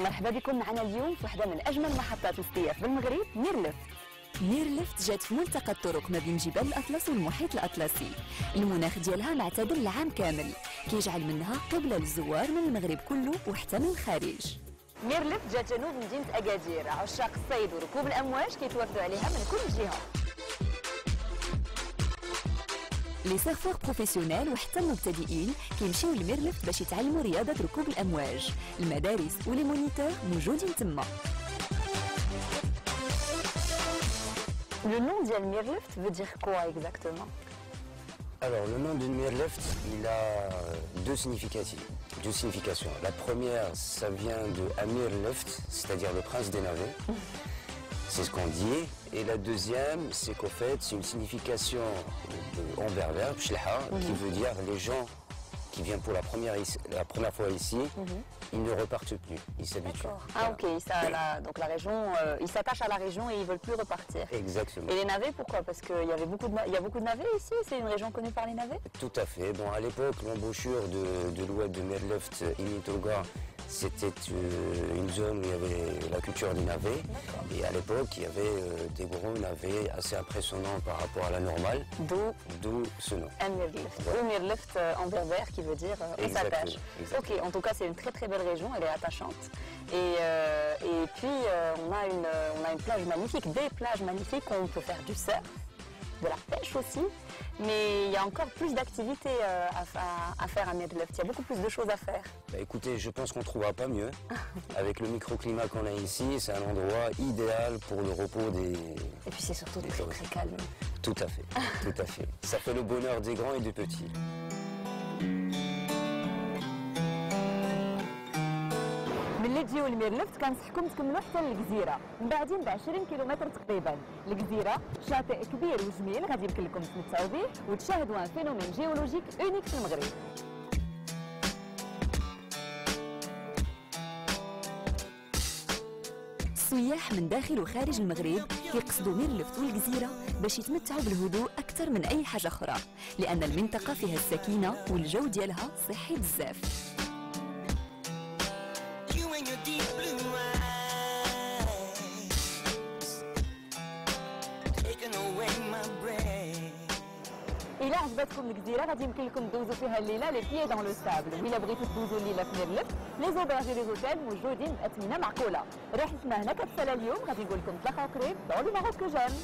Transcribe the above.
مرحبا بكم معنا اليوم في واحدة من أجمل محطات الاصطياف بالمغرب، ميرلفت. ميرلفت جات في ملتقى الطرق ما بين جبال الأطلس والمحيط الأطلسي. المناخ ديالها معتدل العام كامل، كيجعل منها قبلة للزوار من المغرب كله وحتى من الخارج. ميرلفت جات جنوب مدينة أكادير، عشاق الصيد وركوب الأمواج كيتوافدوا عليها من كل جهة. لي سيرفور بروفيسيونيل وحتى المبتدئين كيمشيو لميرلفت باش يتعلموا رياضة ركوب الأمواج. المدارس ولي مونيتور موجودين تما. Le nom de Mirlift veut dire quoi exactement? Alors, le nom de Mirlift, il a deux significations. La première, ça vient de Amir Lift, c'est-à-dire le prince des navets. C'est ce qu'on dit. Et la deuxième, c'est qu'au fait, c'est une signification en berbère, qui veut dire les gens qui viennent pour la première fois ici, ils ne repartent plus, ils s'habituent. Ah ok, donc la région, ils s'attachent à la région et ils ne veulent plus repartir. Exactement. Et les navets, pourquoi? Parce qu'il y a beaucoup de navets ici, c'est une région connue par les navets? Tout à fait. Bon, à l'époque, l'embouchure de l'oued de Mirlift, Initoga, c'était une zone où il y avait la culture des navets. Et à l'époque, il y avait des gros navets assez impressionnants par rapport à la normale. D'où ce nom. Mirlift. Ouais. Ou Mirlift en berbère qui veut dire on s'attache. Ok, en tout cas, c'est une très très belle région, elle est attachante. Et puis, on a une plage magnifique, des plages magnifiques où on peut faire du surf, de la pêche aussi. Mais il y a encore plus d'activités à faire à Mirlift, il y a beaucoup plus de choses à faire. Bah écoutez, je pense qu'on ne trouvera pas mieux. Avec le microclimat qu'on a ici, c'est un endroit idéal pour le repos des... Et puis c'est surtout très très calme. Tout à fait, tout à fait. Ça fait le bonheur des grands et des petits. ملي تجيو لميرلفت كنصحكم تكملوا حتى للجزيره، من بعدين ب 20 كيلومتر تقريبا. الجزيره شاطئ كبير وجميل غادي يمكن لكم تمتعوا به وتشاهدوا ان فينومين جيولوجيك اونيك في المغرب. السياح من داخل وخارج المغرب كيقصدوا ميرلفت والجزيره باش يتمتعوا بالهدوء اكثر من اي حاجه اخرى، لان المنطقه فيها السكينه والجو ديالها صحي بزاف. إلا عجبتكم الجزيرة غادي يمكن لكم تدوزوا فيها الليلة لي بيي دون لو سابل، وإلا بغيتوا تدوزوا الليلة في ميرلفت لي زوبرج لي زوتيل موجودين بأثمنة معقولة. رحلتنا هنا كتسالى اليوم، غادي نقول لكم تلاقاو قريب dans le Maroc que j'aime.